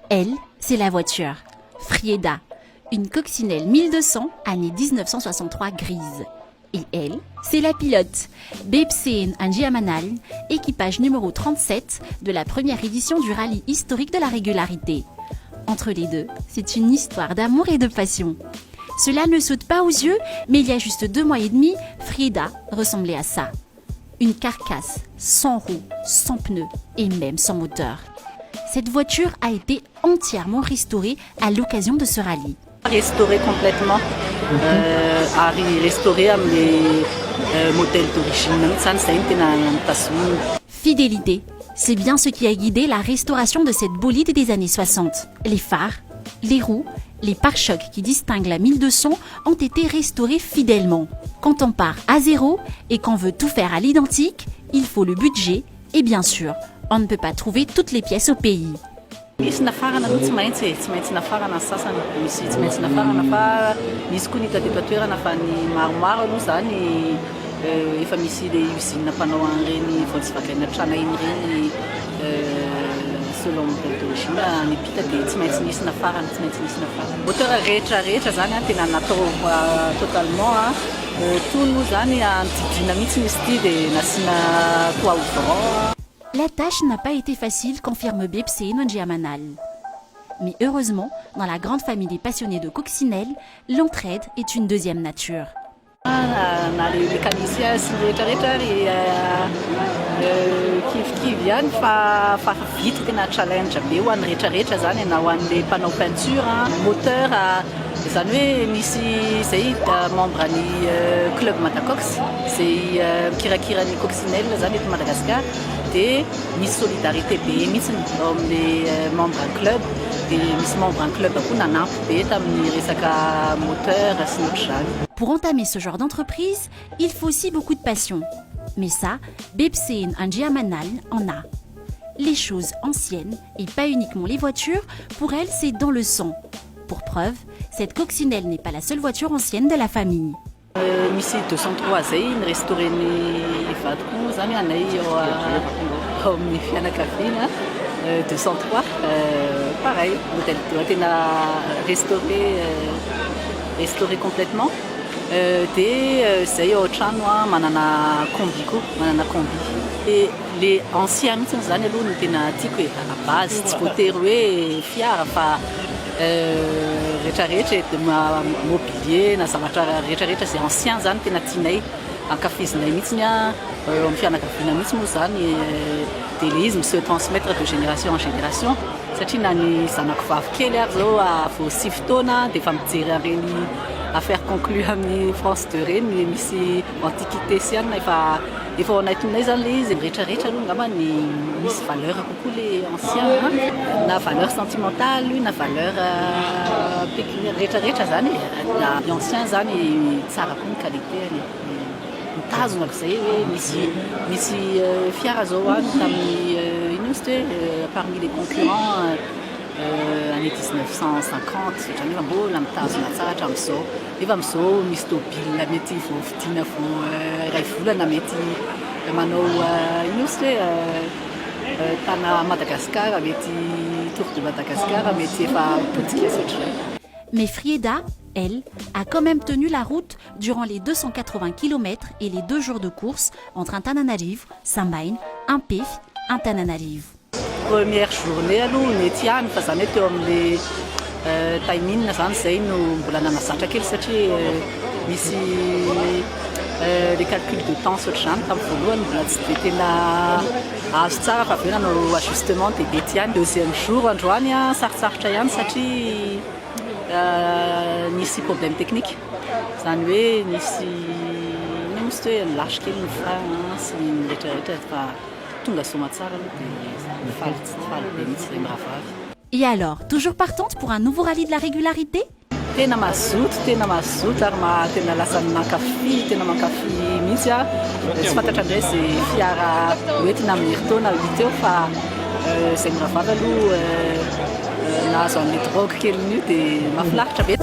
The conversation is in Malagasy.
Elle, c'est la voiture. Frieda, une coccinelle 1200, année 1963 grise. Et elle, c'est la pilote. Bepseen Anjiamanal, équipage numéro 37 de la première édition du rallye historique de la régularité. Entre les deux, c'est une histoire d'amour et de passion. Cela ne saute pas aux yeux, mais il y a juste 2 mois et demi, Frieda ressemblait à ça. Une carcasse, sans roues, sans pneus et même sans moteur. Cette voiture a été entièrement restaurée à l'occasion de ce rallye. Restaurée complètement, restaurée avec les modèles d'origine. Fidélité, c'est bien ce qui a guidé la restauration de cette bolide des années 60. Les phares, les roues, les pare-chocs qui distinguent la 1200 ont été restaurés fidèlement. Quand on part à zéro et qu'on veut tout faire à l'identique, il faut le budget et bien sûr, on ne peut pas trouver toutes les pièces au pays. Misy nafarana tsy maintsy nafarana sasany misy tsy maintsy nafarana fa misy koa nita teto toerana fa ny maromaro aloha zany efa misy le usine mpanao an'ireny Volkswagen trana iny reny selon modèle d'origine nipita dia tsy maintsy nisy nafarana moteur rehetrarehetra zany tena natao totalement toy moa zany anodidina mihitsy misy ity dia nasiana toit ouvrant. La tâche n'a pas été facile, confirme Bepseen Anjiamanal. Mais heureusement, dans la grande famille des passionnés de coccinelle, l'entraide est une deuxième nature. Na le mécanicien sy rehetrarehetra kivy ihany fa vita tena challenge be ho an'ny rehetrarehetra zany na ho an'le mpanao peinture moteur zany hoe misy zay membre ny club Matacox zay mikirakira ny coccinelle zany eto Madagasikara dia misy solidarité be mihitsy ao amin'le membre club dia misy membre club koa nanampy be tamin'ny resaka moteur sy ny ohatr'izany. Pour entamer ce genre d'entreprise, il faut aussi beaucoup de passion. Mais ça, Bepseen Anjiamanal en a. Les choses anciennes, et pas uniquement les voitures, pour elle, c'est dans le sang. Pour preuve, cette coccinelle n'est pas la seule voiture ancienne de la famille. Misy 203 zay restauré-ny vadiko zany anay ao amin'ny fianakaviana 203 pareil modèle tena restauré complètement dia zay ao an-trano manana combi koa manana combi et les anciens mihitsy zany aloha no tena tiako hoe à base tsy voatery hoe fiara fa rehetrarehetra mobilier na zavatra rehetrarehetra zay ancien zany tena tianay ankafizinay mihitsy amin'ny fianakaviana mihitsy moa zany dia le izy se transmettre de génération en génération satria na ny zanako vavikely ary zao vao 6 taona dia efa mijery an'ireny affaire conclue amin'ny France 2 reny misy antiquité siana efa ao anaitonay zany le izy rehetrarehetra aloha ngamba ny misy valeur kokoa le ancien na valeur sentimentale na valeur pécuniaire rehetrarehetra zany na ancien zany tsara koa ny qualité mitazona zay hoe misy fiara zao any tamin'ny ino izy hoe parmi les concurrents année 1950 satria nefa mbola mitazona tsara hatramin'izao nefa amin'izao misy tôbila mety vao vidiana vao iray volana mety manao ino izy hoe tana Madagasikara mety tour de Madagascar mety efa potika satria. Mais Frieda, elle, a quand même tenu la route durant les 280 km et les 2 jours de course entre Antananarivo, Sambaina, Ampefy, Antananarivo. Première journée aloha mety ihany fa zany teo amin'le timing zany zay no mbola nanazatra kely satria misy les calculs de temps ohatr'izany tamin'ny voalohany mbola tsy dia tena azo tsara fa aveo nanao ajustement dia mety ihany. Deuxième jour androany sarotsarotra ihany satria nisy problème technique zany hoe nisy hoe lâche kely ny frein sy ny rehetrarehetra fa tonga soma tsara aloha dia faly be mihitsy zay miravavy. Et alors, toujours partante pour un nouveau rallye de la régularité? Tena mazoto ary tena lasa mankafy tena mankafy mihitsy tsy fantatra indray zay fiara hoentina amin'ny herintaona 8 eo fa zay miravavy aloha nahazo an'le drogue kely io dia mahafinaritra be.